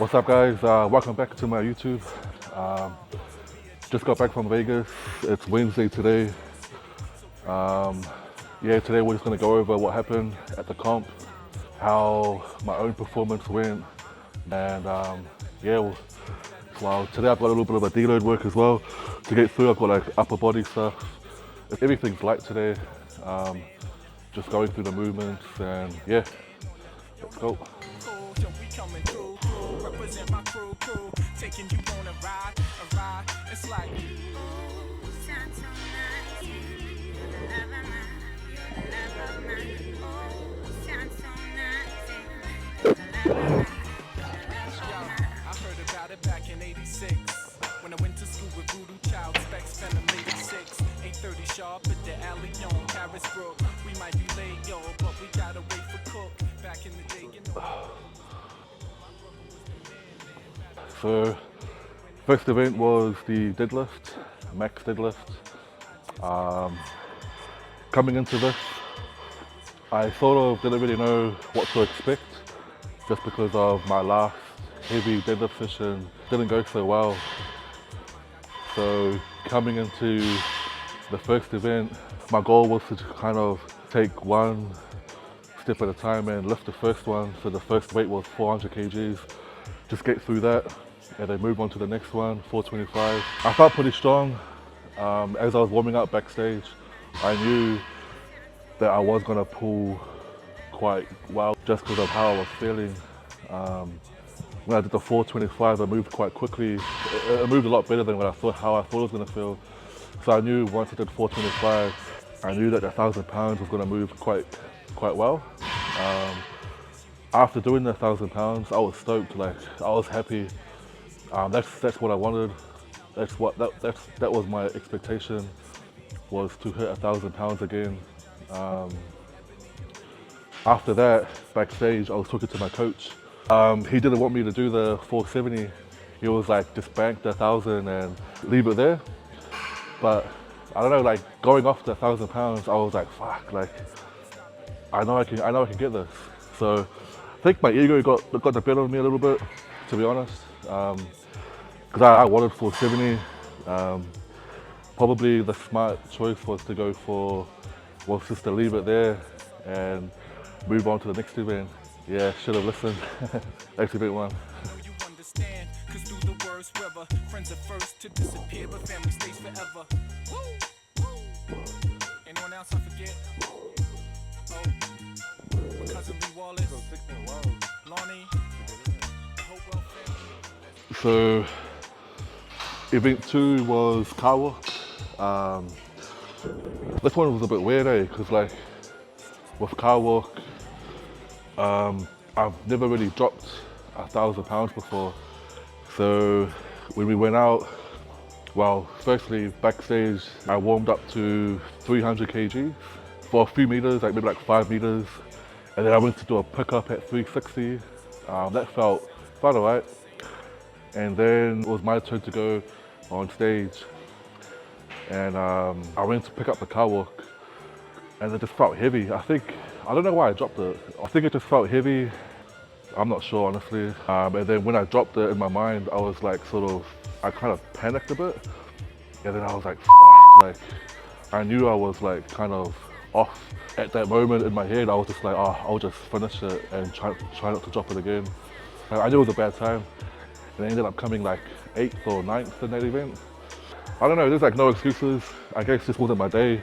What's up, guys? Welcome back to my YouTube. Um, just got back from Vegas. It's Wednesday today. Today we're just gonna go over what happened at the comp, how my own performance went, and well, today I've got a little bit of a deload work as well to get through. I've got like upper body stuff. Everything's light today. Just going through the movements, and yeah, let's go. Taking you on a ride, it's like sounds so nice. Sounds so nice. I heard about it back in '86 when I went to school with Voodoo Child, Specs, Phantom 86, 8:30 sharp at the alley on Harrisbrook. We might be late, yo, but we gotta wait for Cook. Back in the day, you know. So, first event was the deadlift, max deadlift. Coming into this, I sort of didn't really know what to expect just because of my last heavy deadlift session didn't go so well. So coming into the first event, my goal was to kind of take one step at a time and lift the first one. So the first weight was 400 kgs, just get through that and then move on to the next one, 425. I felt pretty strong. As I was warming up backstage, I knew that I was gonna pull quite well just because of how I was feeling. When I did the 425, I moved quite quickly. It moved a lot better than how I thought it was gonna feel. So I knew once I did 425, I knew that the 1,000 pounds was gonna move quite well. After doing the 1,000 pounds, I was stoked. Like I was happy. That's what I wanted. That was my expectation, was to hit 1,000 pounds again. After that, backstage, I was talking to my coach. He didn't want me to do the 470. He was like, just bank the 1,000 and leave it there. But I don't know, like going off the 1,000 pounds, I was like, fuck, like I know I can get this. So I think my ego got the better of me a little bit, to be honest. Because I wanted 470. Probably the smart choice was just to leave it there and move on to the next event. Yeah, should have listened. Next event one. You understand, cause through the worst weather, friends are first to disappear, but family stays forever. Anyone else I forget? Oh, my cousin Lee Wallace, Lonnie, the whole world family. So, event 2 was car walk. This one was a bit weird, because like with car walk, I've never really dropped 1,000 pounds before. So when we went out, well, firstly backstage, I warmed up to 300 kg for a few meters, like maybe like 5 meters, and then I went to do a pickup at 360. That felt alright. And then it was my turn to go on stage, and I went to pick up the car walk, and it just felt heavy. I don't know why I dropped it. I think it just felt heavy. I'm not sure, honestly. And then when I dropped it in my mind, I was like I kind of panicked a bit. And then I was like, like, I knew I was like kind of off. At that moment in my head, I was just like, I'll just finish it and try not to drop it again. I knew it was a bad time. And I ended up coming like 8th or 9th in that event. I don't know, there's like no excuses. I guess this wasn't my day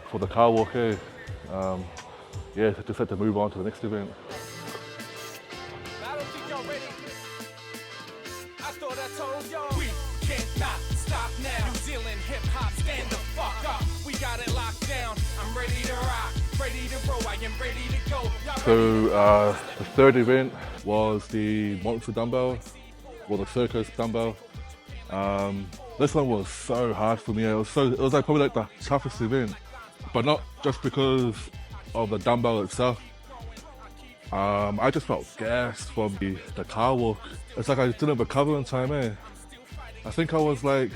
for the car walk, eh? Yeah, just had to move on to the next event. I don't think y'all ready. I thought I told y'all. We cannot stop now. New Zealand hip hop, stand the fuck up. We got it locked down. I'm ready to rock, ready to roll. I am ready to go. So the third event was the monster dumbbell, or the Circus dumbbell. This one was so hard for me. It was like probably like the toughest event, but not just because of the dumbbell itself. I just felt gassed from the car walk. It's like I didn't recover in time, eh? I think I was like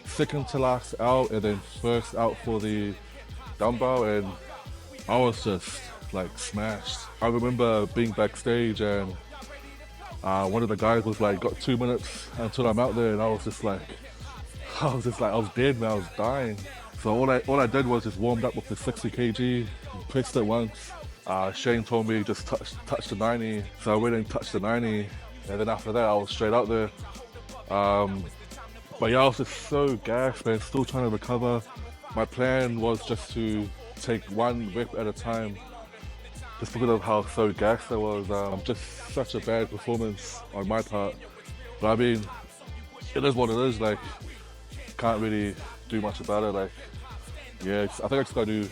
second to last out and then first out for the dumbbell, and I was just like smashed. I remember being backstage and One of the guys was like, got 2 minutes until I'm out there, and I was I was dead, man, I was dying. So all I did was just warmed up with the 60 kg, pressed it once. Shane told me just touch the 90, so I went and touched the 90, and then after that I was straight out there. But yeah, I was just so gassed, man, still trying to recover. My plan was just to take one rep at a time, just because of how so gassed I was. Just such a bad performance on my part. But I mean, it is what it is, like, can't really do much about it. Like, yeah, I think I just gotta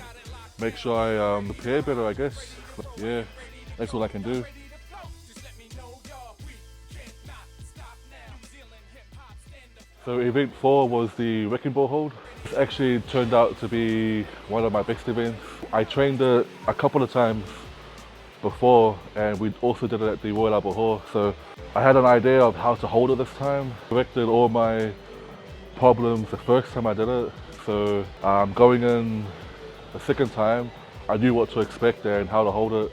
make sure I prepare better, I guess. Yeah, that's all I can do. So event 4 was the wrecking ball hold. It actually turned out to be one of my best events. I trained it a couple of times before, and we also did it at the Royal Albert Hall. So I had an idea of how to hold it this time. Corrected all my problems the first time I did it. So going in the second time, I knew what to expect there and how to hold it.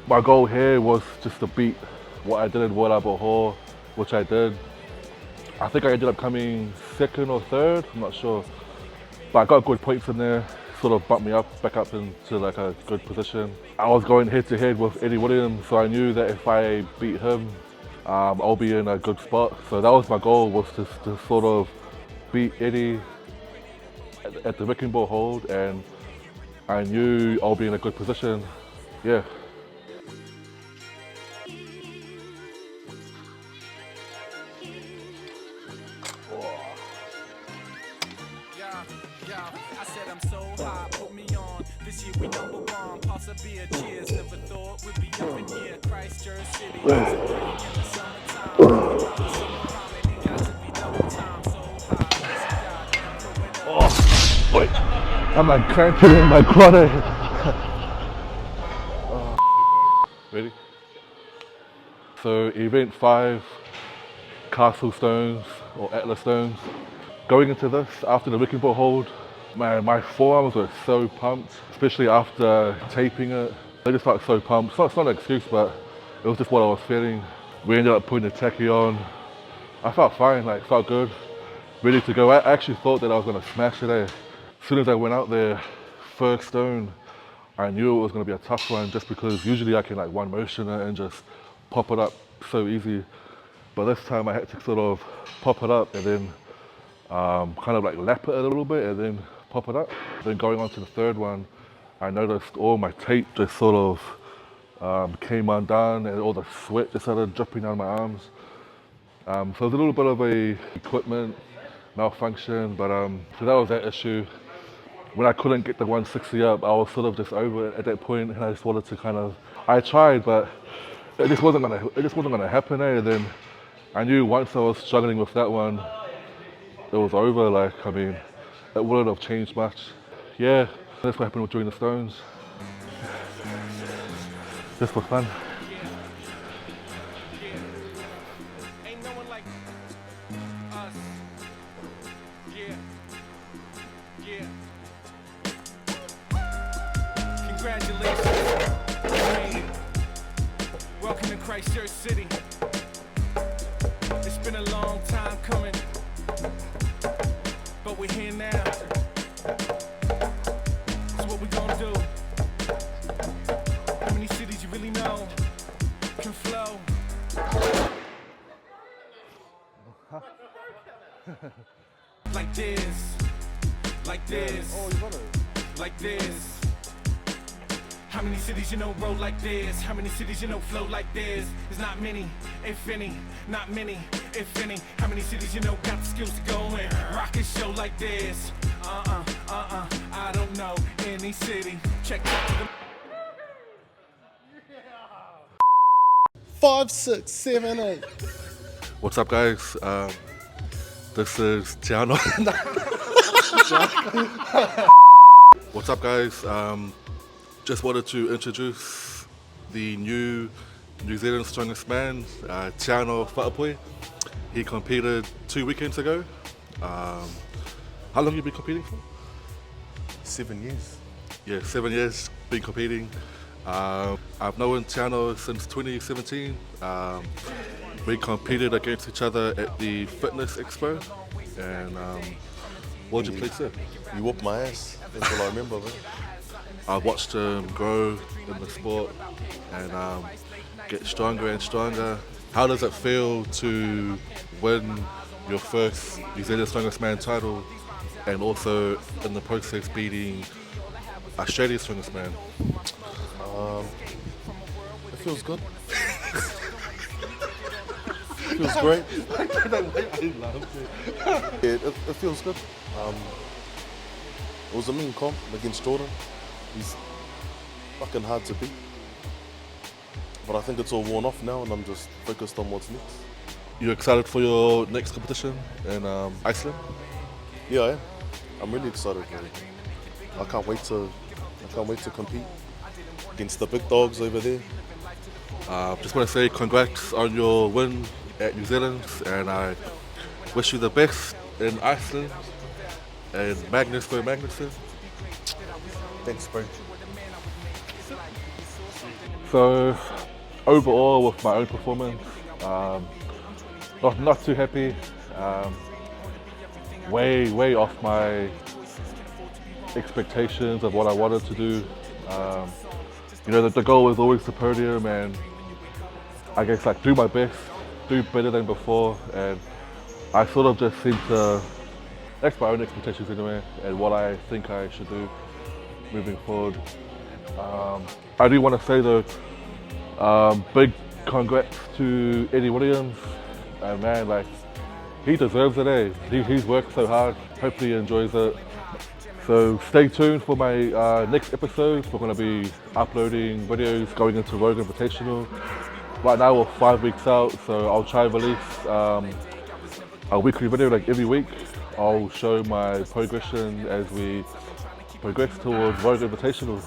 My goal here was just to beat what I did in Royal Albert Hall, which I did. I think I ended up coming second or third, I'm not sure. But I got good points in there, sort of bumped me back up into like a good position. I was going head to head with Eddie Williams, so I knew that if I beat him, I'll be in a good spot. So that was my goal, was to sort of beat Eddie at the wrecking ball hold, and I knew I'll be in a good position. Yeah. I said I'm so high, put me on. This year we number one. Pulse a beer, cheers. Never thought we'd be up in here. Christchurch City. In the summertime. Got to be double time. So high. Oh, wait. I'm like cramping in my quad. Ready? So event 5, Castle Stones or Atlas Stones. Going into this, after the wrecking ball hold, man, my forearms were so pumped, especially after taping it. They just felt so pumped. It's not an excuse, but it was just what I was feeling. We ended up putting the tacky on. I felt fine, like felt good, ready to go. I actually thought that I was gonna smash today. As soon as I went out there, first stone, I knew it was gonna be a tough one, just because usually I can like one motion it and just pop it up so easy. But this time I had to sort of pop it up and then kind of like lap it a little bit and then pop it up. Then going on to the third one, I noticed all my tape just sort of came undone and all the sweat just started dripping down my arms. So it was a little bit of a equipment malfunction, but so that was that issue. When I couldn't get the 160 up, I was sort of just over it at that point, and I just wanted to I tried, but it just wasn't gonna happen. And then I knew once I was struggling with that one, it was over. Like, I mean, it wouldn't have changed much. Yeah, that's what happened during the Stones. Just for fun. Ain't no one like us. Yeah. Congratulations. You made it. Welcome to Christchurch City. It's been a long time coming, but we're here now. So what we gonna do? How many cities you really know can flow? Like this, like this, like this. How many cities you know roll like this? How many cities you know flow like this? There's not many, if any, not many, if any. How many cities you know got the skills to go and rock a show like this? I don't know any city. Check out the 5, 6, 7, 8. What's up, guys? This is Tiano. What's up, guys? Just wanted to introduce the new New Zealand's strongest man, Tiano Whaapoi. He competed 2 weekends ago. How long have you been competing for? 7 years. Yeah, 7 years been competing. I've known Tiano since 2017. We competed against each other at the Fitness Expo, and what did you place there? You whooped my ass. That's all I remember, man. I watched him grow in the sport and get stronger and stronger. How does it feel to win your first New Zealand Strongest Man title and also in the process beating Australia's Strongest Man? It feels good. Feels great. It feels good. It was a mean comp against Jordan. He's fucking hard to beat. But I think it's all worn off now and I'm just focused on what's next. You excited for your next competition in Iceland? Yeah, I am. I'm really excited, man. I can't wait to compete against the big dogs over there. Just want to say congrats on your win at New Zealand, and I wish you the best in Iceland and Magnus for Magnuson. Thanks, bro. So overall with my own performance, not too happy. Way off my expectations of what I wanted to do. You know, the goal was always the podium, and I guess like do my best, do better than before, and I sort of just seem to, that's my own expectations anyway, and what I think I should do moving forward. I do want to say though, big congrats to Eddie Williams, and man, like, he deserves it, eh? He's worked so hard, hopefully he enjoys it. So stay tuned for my next episodes. We're going to be uploading videos going into Rogue Invitational. Right now we're 5 weeks out, so I'll try and release a weekly video like every week. I'll show my progression as we progress towards Rogue Invitational.